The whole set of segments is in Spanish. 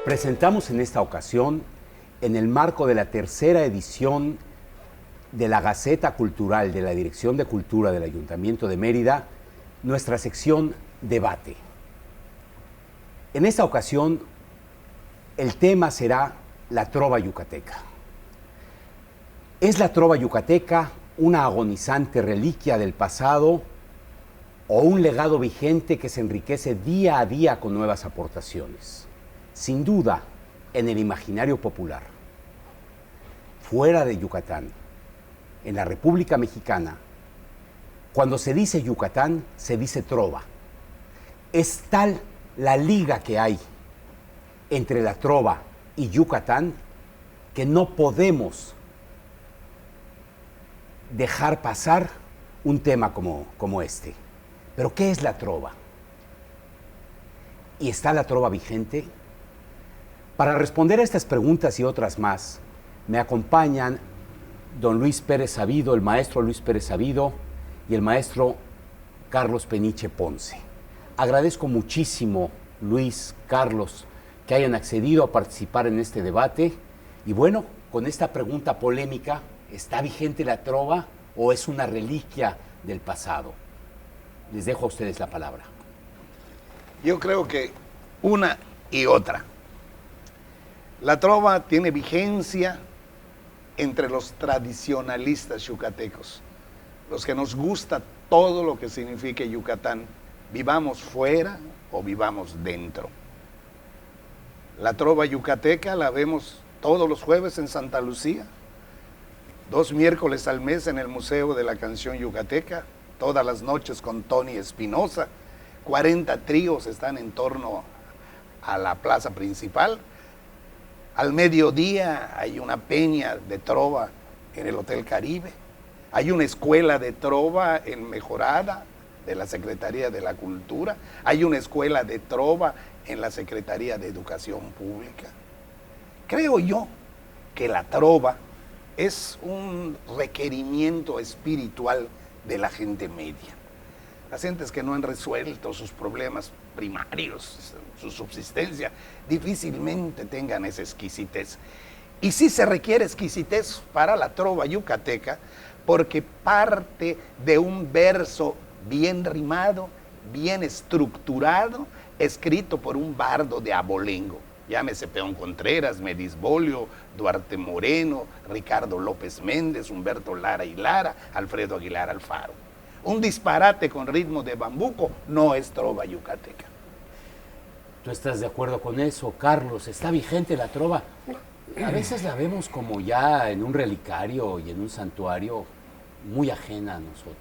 Presentamos en esta ocasión, en el marco de la tercera edición de la Gaceta Cultural de la Dirección de Cultura del Ayuntamiento de Mérida, nuestra sección Debate. En esta ocasión, el tema será la trova yucateca. ¿Es la trova yucateca una agonizante reliquia del pasado o un legado vigente que se enriquece día a día con nuevas aportaciones? Sin duda, en el imaginario popular. Fuera de Yucatán, en la República Mexicana, cuando se dice Yucatán, se dice trova. Es tal la liga que hay entre la trova y Yucatán que no podemos dejar pasar un tema como este. Pero ¿qué es la trova? ¿Y está la trova vigente? Para responder a estas preguntas y otras más, me acompañan don Luis Pérez Sabido, el maestro Luis Pérez Sabido y el maestro Carlos Peniche Ponce. Agradezco muchísimo, Luis, Carlos, que hayan accedido a participar en este debate. Y bueno, con esta pregunta polémica, ¿está vigente la trova o es una reliquia del pasado? Les dejo a ustedes la palabra. Yo creo que una y otra. La trova tiene vigencia entre los tradicionalistas yucatecos, los que nos gusta todo lo que signifique Yucatán, vivamos fuera o vivamos dentro. La trova yucateca la vemos todos los jueves en Santa Lucía, 2 miércoles al mes en el Museo de la Canción Yucateca, todas las noches con Tony Espinosa, 40 tríos están en torno a la plaza principal. Al mediodía hay una peña de trova en el Hotel Caribe. Hay una escuela de trova en Mejorada de la Secretaría de la Cultura. Hay una escuela de trova en la Secretaría de Educación Pública. Creo yo que la trova es un requerimiento espiritual de la gente media. Las gentes que no han resuelto sus problemas primarios, su subsistencia, difícilmente tengan esa exquisitez. Y sí se requiere exquisitez para la trova yucateca, porque parte de un verso bien rimado, bien estructurado, escrito por un bardo de abolengo. Llámese Peón Contreras, Medis Bolio, Duarte Moreno, Ricardo López Méndez, Humberto Lara y Lara, Alfredo Aguilar Alfaro. Un disparate con ritmo de bambuco no es trova yucateca. ¿Tú estás de acuerdo con eso, Carlos? ¿Está vigente la trova? A veces la vemos como ya en un relicario y en un santuario muy ajena a nosotros.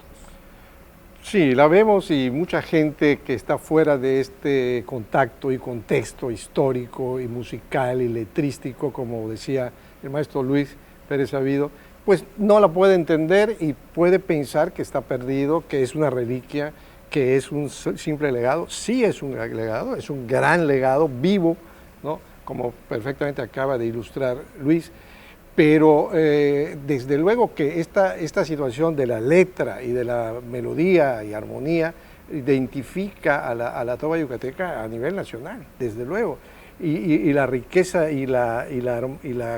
Sí, la vemos y mucha gente que está fuera de este contacto y contexto histórico y musical y letrístico, como decía el maestro Luis Pérez Sabido, pues no la puede entender y puede pensar que está perdido, que es una reliquia, que es un simple legado. Sí es un legado, es un gran legado vivo, ¿no? Como perfectamente acaba de ilustrar Luis, pero desde luego que esta situación de la letra y de la melodía y armonía identifica a la trova yucateca a nivel nacional, desde luego. Y la riqueza y la,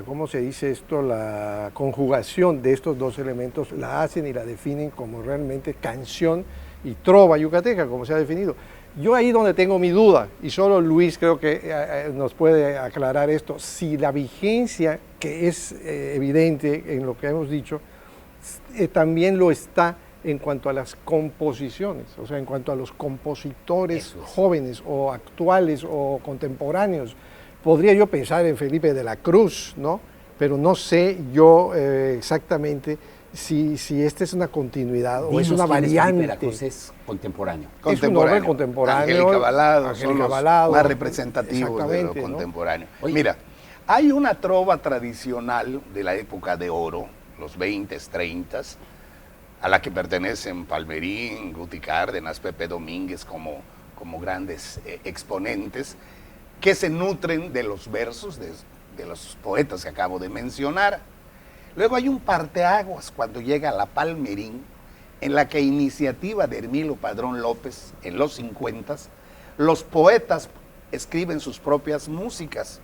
¿cómo se dice esto? La conjugación de estos dos elementos la hacen y la definen como realmente canción y trova yucateca, como se ha definido. Yo ahí donde tengo mi duda, y solo Luis creo que nos puede aclarar esto, si la vigencia, que es evidente en lo que hemos dicho, también lo está en cuanto a las composiciones, o sea, en cuanto a los compositores jóvenes o actuales o contemporáneos. Podría yo pensar en Felipe de la Cruz, ¿no? Pero no sé yo exactamente si esta es una continuidad o es una variante. Felipe de la Cruz es contemporáneo. Es un hombre contemporáneo. Angélica Balado, Angélica Balado, más representativos de lo contemporáneo. ¿No? Mira, hay una trova tradicional de la época de oro, los 20s, 30s, a la que pertenecen Palmerín, Guti Cárdenas, Pepe Domínguez como grandes exponentes, que se nutren de los versos de los poetas que acabo de mencionar. Luego hay un parteaguas cuando llega la Palmerín, en la que iniciativa de Hermilo Padrón López, en los 50s, los poetas escriben sus propias músicas.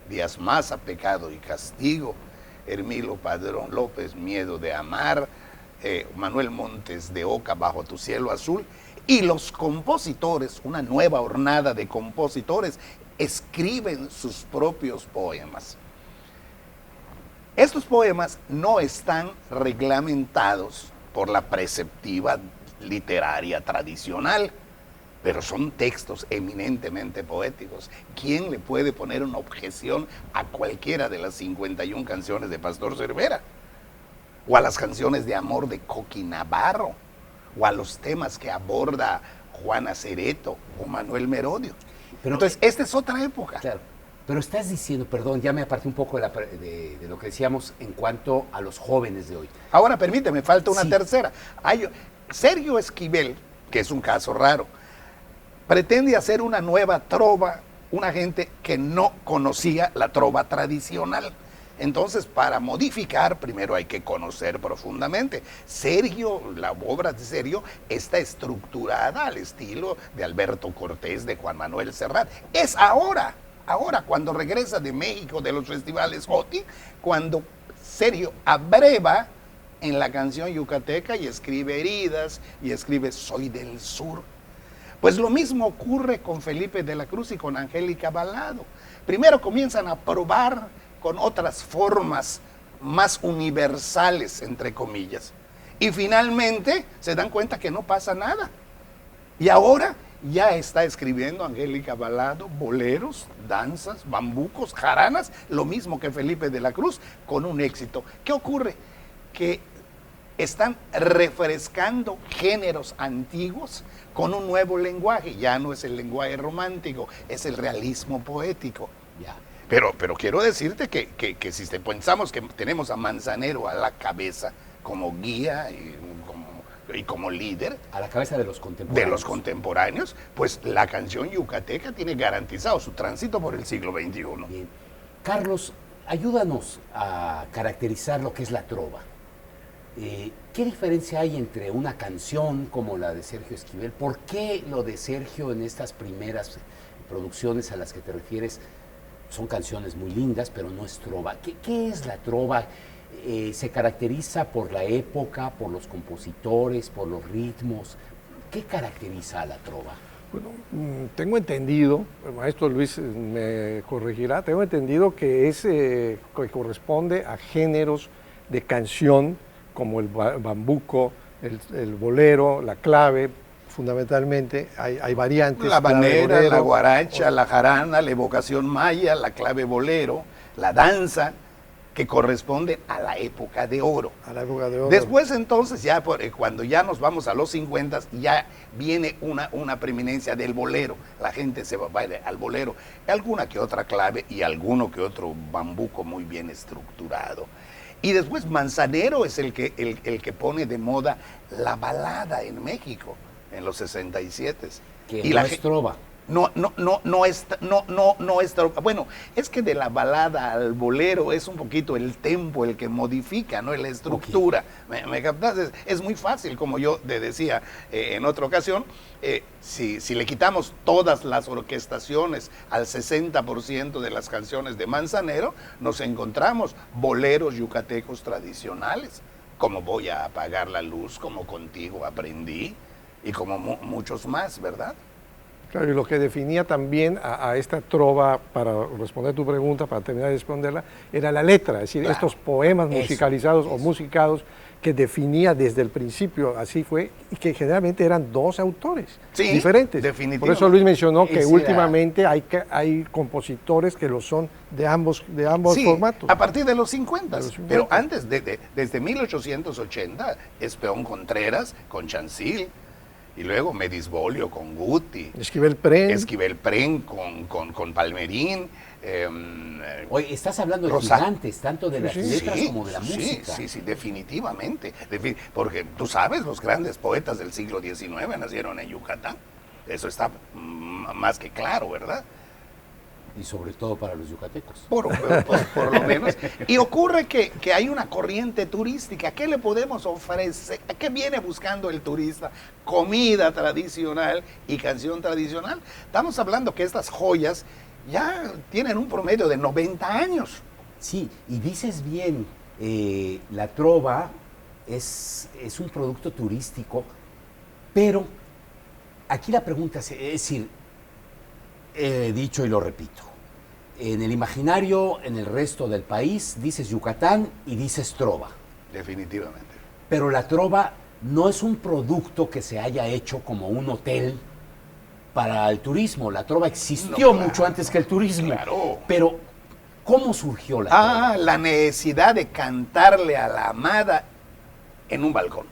Díaz Maza, Pecado y Castigo, Hermilo Padrón López, Miedo de Amar, Manuel Montes de Oca, Bajo tu cielo azul, y los compositores, una nueva hornada de compositores, escriben sus propios poemas. Estos poemas no están reglamentados por la preceptiva literaria tradicional, pero son textos eminentemente poéticos. ¿Quién le puede poner una objeción a cualquiera de las 51 canciones de Pastor Cervera? O a las canciones de amor de Coqui Navarro, o a los temas que aborda Juana Cereto o Manuel Merodio. Pero, entonces, esta es otra época. Claro, pero estás diciendo, perdón, ya me aparté un poco de lo que decíamos en cuanto a los jóvenes de hoy. Ahora, permíteme, falta una Sí. tercera. Sergio Esquivel, que es un caso raro, pretende hacer una nueva trova, una gente que no conocía la trova tradicional. Entonces, para modificar, primero hay que conocer profundamente. Sergio, la obra de Sergio está estructurada al estilo de Alberto Cortés, de Juan Manuel Serrat. Es ahora cuando regresa de México, de los festivales OTI, cuando Sergio abreva en la canción yucateca y escribe Heridas y escribe Soy del Sur. Pues lo mismo ocurre con Felipe de la Cruz y con Angélica Balado. Primero comienzan a probar con otras formas más universales, entre comillas. Y finalmente se dan cuenta que no pasa nada. Y ahora ya está escribiendo Angélica Balado boleros, danzas, bambucos, jaranas, lo mismo que Felipe de la Cruz, con un éxito. ¿Qué ocurre? Que están refrescando géneros antiguos con un nuevo lenguaje. Ya no es el lenguaje romántico, es el realismo poético. Ya. Pero quiero decirte que si pensamos que tenemos a Manzanero a la cabeza como guía y como líder A la cabeza de los contemporáneos. pues la canción yucateca tiene garantizado su tránsito por el siglo XXI. Bien. Carlos, ayúdanos a caracterizar lo que es la trova. ¿Qué diferencia hay entre una canción como la de Sergio Esquivel? ¿Por qué lo de Sergio en estas primeras producciones a las que te refieres son canciones muy lindas, pero no es trova? ¿Qué es la trova? ¿Se caracteriza por la época, por los compositores, por los ritmos? ¿Qué caracteriza a la trova? Bueno, tengo entendido, el maestro Luis me corregirá, tengo entendido que que corresponde a géneros de canción como el bambuco, el bolero, la clave, fundamentalmente, hay variantes. La habanera, bolero, la guaracha, la jarana, la evocación maya, la clave bolero, la danza, que corresponde a la época de oro. a la época de oro. Después entonces, cuando ya nos vamos a los 50, ya viene una preeminencia del bolero. La gente se va al bolero. Alguna que otra clave y alguno que otro bambuco muy bien estructurado. Y después Manzanero es el que pone de moda la balada en México, en los 67. Que y no es trova. No es trova. Bueno, es que de la balada al bolero es un poquito el tempo el que modifica, ¿no? La estructura. Okay. ¿Me captas? Es muy fácil, como yo te decía en otra ocasión, si le quitamos todas las orquestaciones al 60% de las canciones de Manzanero, nos encontramos boleros yucatecos tradicionales, como Voy a apagar la luz, como Contigo aprendí, y como muchos más, ¿verdad? Claro, y lo que definía también a esta trova, para responder tu pregunta, para terminar de responderla, era la letra, es decir, estos poemas musicalizados o musicados que definía desde el principio, así fue, y que generalmente eran dos autores diferentes. Definitivamente. Por eso Luis mencionó que últimamente hay compositores que lo son de ambos formatos. A partir de los 50, pero antes, desde 1880, es Peón Contreras con Chancil, y luego Medisbolio con Guti. Esquivel Pren con Palmerín. Oye, estás hablando de gigantes, tanto de las letras como de la música. Sí, definitivamente. Porque tú sabes, los grandes poetas del siglo XIX nacieron en Yucatán. Eso está más que claro, ¿verdad? Y sobre todo para los yucatecos. Por lo menos. Y ocurre que hay una corriente turística. ¿Qué le podemos ofrecer? ¿Qué viene buscando el turista? Comida tradicional y canción tradicional. Estamos hablando que estas joyas ya tienen un promedio de 90 años. Sí, y dices bien, la trova es un producto turístico, pero aquí la pregunta es decir, he dicho y lo repito, en el imaginario, en el resto del país, dices Yucatán y dices trova. Definitivamente. Pero la trova no es un producto que se haya hecho como un hotel para el turismo. La trova existió mucho antes que el turismo. Claro. Pero, ¿cómo surgió la trova? La necesidad de cantarle a la amada en un balcón.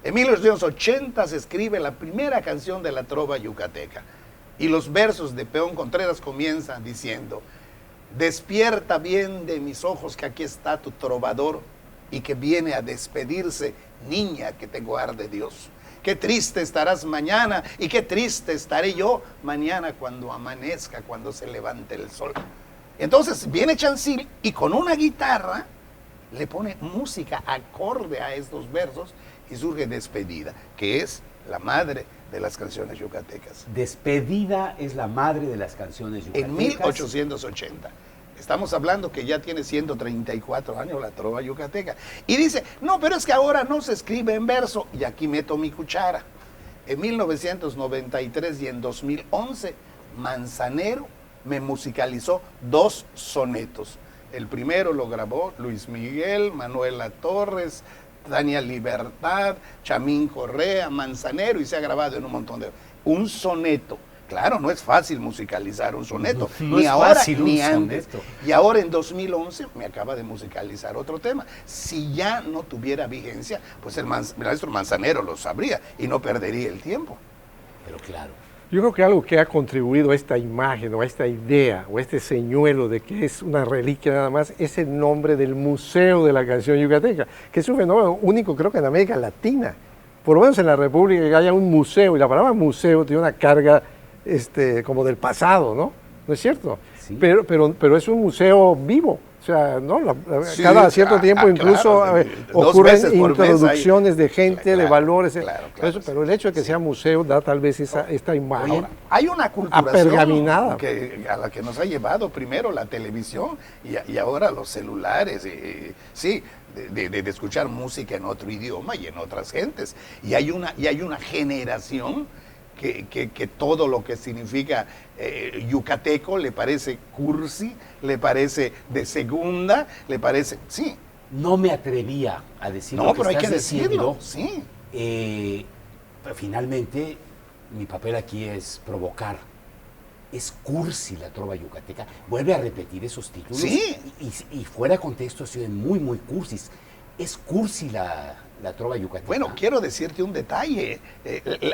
En 1880 se escribe la primera canción de la trova yucateca. Y los versos de Peón Contreras comienzan diciendo: despierta bien de mis ojos que aquí está tu trovador y que viene a despedirse, niña que te guarde Dios. Qué triste estarás mañana y qué triste estaré yo mañana cuando amanezca, cuando se levante el sol. Entonces viene Chancil y con una guitarra le pone música acorde a estos versos y surge Despedida, que es la madre de las canciones yucatecas. Despedida es la madre de las canciones yucatecas. En 1880. Estamos hablando que ya tiene 134 años la trova yucateca. Y dice, no, pero es que ahora no se escribe en verso. Y aquí meto mi cuchara. En 1993 y en 2011, Manzanero me musicalizó 2 sonetos. El primero lo grabó Luis Miguel, Manuela Torres, Tania Libertad, Chamín Correa, Manzanero, y se ha grabado en un montón de... Un soneto. Claro, no es fácil musicalizar un soneto, no ni es ahora fácil ni un antes. soneto. Y ahora en 2011 me acaba de musicalizar otro tema. Si ya no tuviera vigencia, pues el maestro Manzanero lo sabría y no perdería el tiempo. Pero claro. Yo creo que algo que ha contribuido a esta imagen o a esta idea o a este señuelo de que es una reliquia nada más es el nombre del Museo de la Canción Yucateca, que es un fenómeno único creo que en América Latina. Por lo menos en la República que haya un museo, y la palabra museo tiene una carga como del pasado, ¿no? ¿No es cierto? Sí. Pero es un museo vivo. O sea, ¿no? Sí, cada cierto tiempo incluso claro, ocurren 2 veces por mes introducciones de gente, Claro, de valores. claro, Pero el hecho de que sea museo da tal vez esta imagen Ahora, hay una apergaminada. culturación a la que nos ha llevado primero la televisión y ahora los celulares, sí, de escuchar música en otro idioma y en otras gentes. Y hay una generación que todo lo que significa yucateco le parece cursi, le parece de segunda, le parece... Sí. No me atrevía a decir No, lo que pero hay estás que diciendo. decirlo, sí. Pero finalmente, mi papel aquí es provocar. Es cursi la trova yucateca. Vuelve a repetir esos títulos. Sí. Y fuera de contexto se ven muy, muy cursis. Es cursi la trova yucateca. Bueno, quiero decirte un detalle.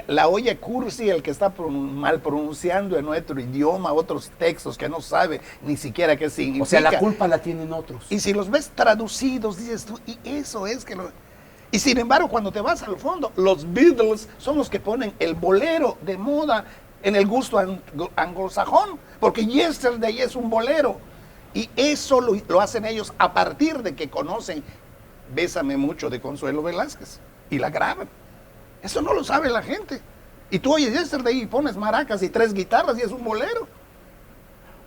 La oye cursi el que está mal pronunciando en nuestro idioma otros textos que no sabe ni siquiera qué significa. O sea, la culpa la tienen otros. Y si los ves traducidos, dices tú, y eso es que lo... Y sin embargo, cuando te vas al fondo, los Beatles son los que ponen el bolero de moda en el gusto anglosajón, porque Yesterday es un bolero. Y eso lo hacen ellos a partir de que conocen Bésame mucho de Consuelo Velázquez y la graban. Eso no lo sabe la gente. Y tú oyes Yesterday y pones maracas y 3 guitarras y es un bolero.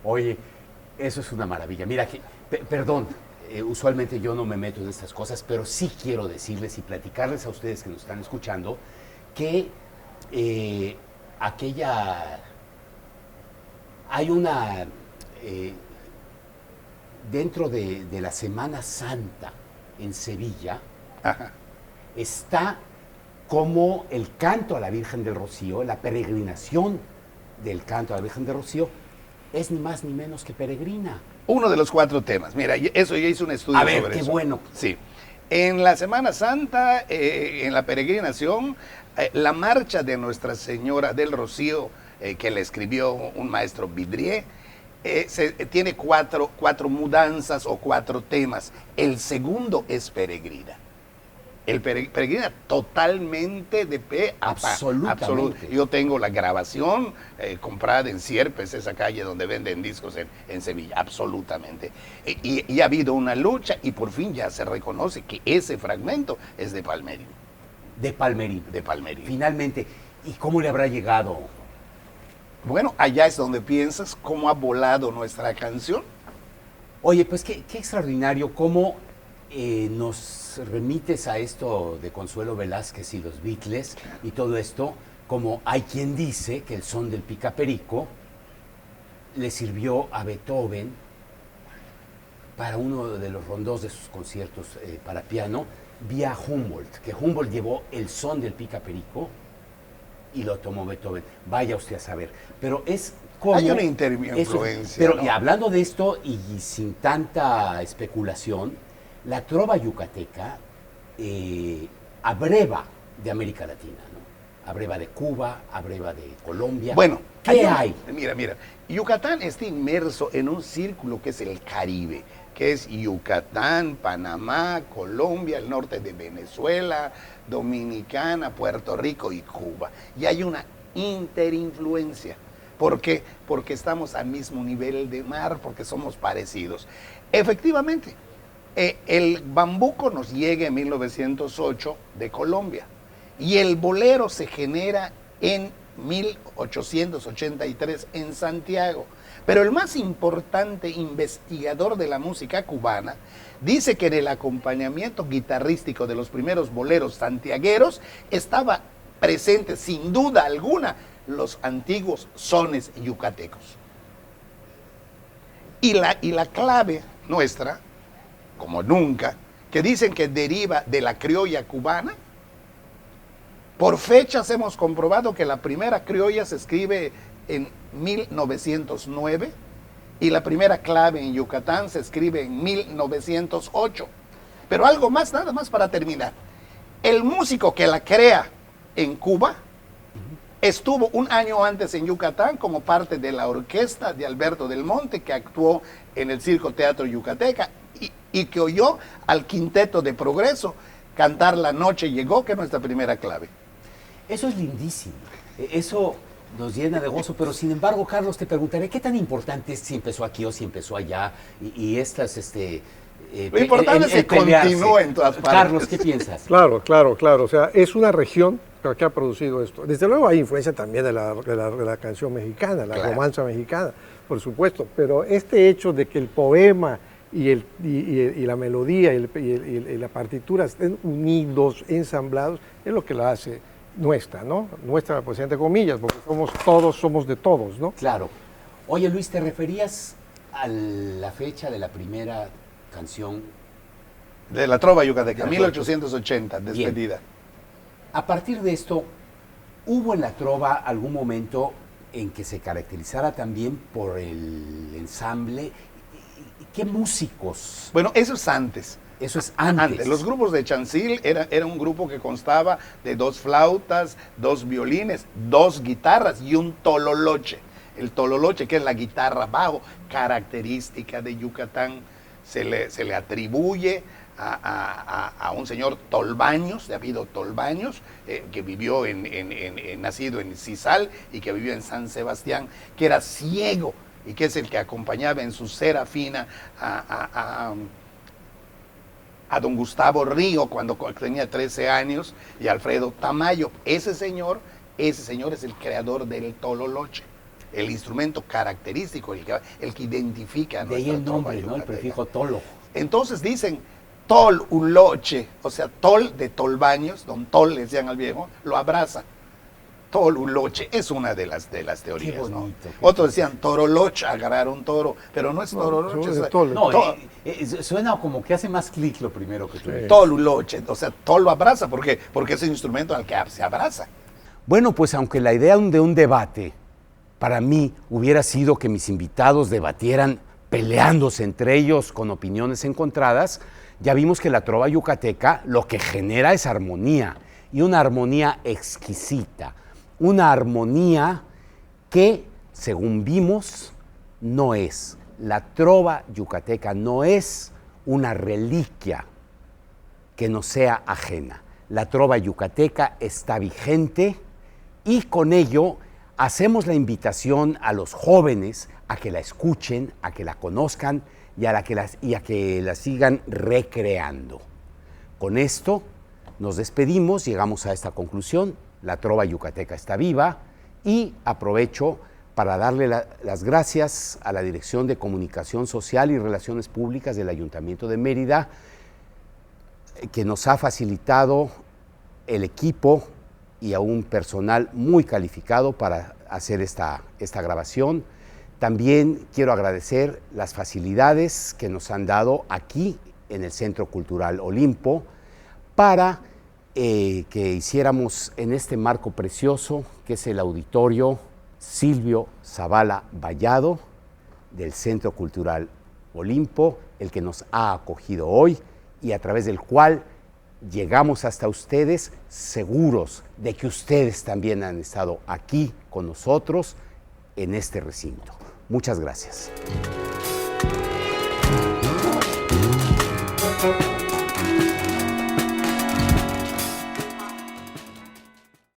Oye, eso es una maravilla. Mira, perdón, usualmente yo no me meto en estas cosas, pero sí quiero decirles y platicarles a ustedes que nos están escuchando que hay una... dentro de la Semana Santa en Sevilla, Ajá. está como el canto a la Virgen del Rocío, la peregrinación del canto a la Virgen del Rocío, es ni más ni menos que peregrina. Uno de los 4 temas. Mira, eso ya hice un estudio A ver, sobre qué eso. bueno. Sí. En la Semana Santa, en la peregrinación, la marcha de Nuestra Señora del Rocío, que le escribió un maestro Vidrié, tiene cuatro mudanzas o 4 temas. El segundo es peregrina. El peregrina totalmente de pe a pa. Absolutamente. Yo tengo la grabación comprada en Sierpes, esa calle donde venden discos en Sevilla. Absolutamente. Y ha habido una lucha y por fin ya se reconoce que ese fragmento es de Palmerín. De Palmerín. De Palmerín. Finalmente, ¿y cómo le habrá llegado Bueno, allá es donde piensas cómo ha volado nuestra canción. Oye, pues qué extraordinario cómo nos remites a esto de Consuelo Velázquez y los Beatles y todo esto, como hay quien dice que el son del picaperico le sirvió a Beethoven para uno de los rondos de sus conciertos para piano, vía Humboldt, que Humboldt llevó el son del picaperico y lo tomó Beethoven. Vaya usted a saber. Pero es como... Hay una influencia. Pero ¿no? y hablando de esto y sin tanta especulación, la trova yucateca abreva de América Latina, ¿no? Abreva de Cuba, abreva de Colombia. Bueno, ¿qué hay? Mira, Yucatán está inmerso en un círculo que es el Caribe, que es Yucatán, Panamá, Colombia, el norte de Venezuela, Dominicana, Puerto Rico y Cuba. Y hay una interinfluencia. ¿Por qué? Porque estamos al mismo nivel de mar, porque somos parecidos. Efectivamente, el bambuco nos llega en 1908 de Colombia y el bolero se genera en 1883 en Santiago. Pero el más importante investigador de la música cubana dice que en el acompañamiento guitarrístico de los primeros boleros santiagueros estaba presente sin duda alguna los antiguos sones yucatecos. Y la clave nuestra, como nunca, que dicen que deriva de la criolla cubana, por fechas hemos comprobado que la primera criolla se escribe en 1909 y la primera clave en Yucatán se escribe en 1908. Pero algo más, nada más para terminar. El músico que la crea en Cuba estuvo un año antes en Yucatán como parte de la orquesta de Alberto del Monte que actuó en el Circo Teatro Yucateca y que oyó al Quinteto de Progreso cantar La Noche Llegó, que es nuestra primera clave. Eso es lindísimo. Eso nos llena de gozo, pero sin embargo, Carlos, te preguntaré, ¿qué tan importante es si empezó aquí o si empezó allá? Y estas, lo importante es que continúe en todas partes. Carlos, ¿qué piensas? Claro. O sea, es una región que ha producido esto. Desde luego hay influencia también de la canción mexicana, la romanza mexicana, por supuesto. Pero este hecho de que el poema y la melodía y la partitura estén unidos, ensamblados, es lo que la hace nuestra, ¿no? Nuestra, pues entre comillas, porque somos de todos, ¿no? Claro. Oye, Luis, ¿te referías a la fecha de la primera canción? De la trova yucateca, 1880, despedida. Bien. A partir de esto, ¿hubo en la trova algún momento en que se caracterizara también por el ensamble? ¿Qué músicos? Bueno, eso es antes. Eso es antes. Los grupos de Chancil era un grupo que constaba de 2 flautas, 2 violines, 2 guitarras y un tololoche. El tololoche, que es la guitarra bajo, característica de Yucatán, se le atribuye a un señor Tolbaños, de apellido Tolbaños, que vivió nacido en Cizal y que vivió en San Sebastián, que era ciego y que es el que acompañaba en su cera fina a don Gustavo Río cuando tenía 13 años y Alfredo Tamayo. Ese señor es el creador del tololoche, el instrumento característico, el que identifica. De ahí el nombre, ¿no? El prefijo tolo. Entonces dicen toluloche, o sea, tol de Tolbaños, don Tol le decían al viejo, lo abraza. Toluloche es una de las teorías, bonito, ¿no? Otros decían toroloche, agarrar un toro, pero no es toroloche. Suena como que hace más clic lo primero que tú dices. Toluloche, o sea, tol lo abraza, porque es el instrumento al que se abraza. Bueno, pues aunque la idea de un debate para mí hubiera sido que mis invitados debatieran peleándose entre ellos con opiniones encontradas, ya vimos que la trova yucateca lo que genera es armonía, y una armonía exquisita. Una armonía que, según vimos, no es. La trova yucateca no es una reliquia que nos sea ajena. La trova yucateca está vigente y con ello hacemos la invitación a los jóvenes a que la escuchen, a que la conozcan y a que la sigan recreando. Con esto nos despedimos, llegamos a esta conclusión. La trova yucateca está viva y aprovecho para darle las gracias a la Dirección de Comunicación Social y Relaciones Públicas del Ayuntamiento de Mérida, que nos ha facilitado el equipo y a un personal muy calificado para hacer esta grabación. También quiero agradecer las facilidades que nos han dado aquí en el Centro Cultural Olimpo para que hiciéramos en este marco precioso que es el Auditorio Silvio Zavala Vallado del Centro Cultural Olimpo, el que nos ha acogido hoy y a través del cual llegamos hasta ustedes seguros de que ustedes también han estado aquí con nosotros en este recinto. Muchas gracias.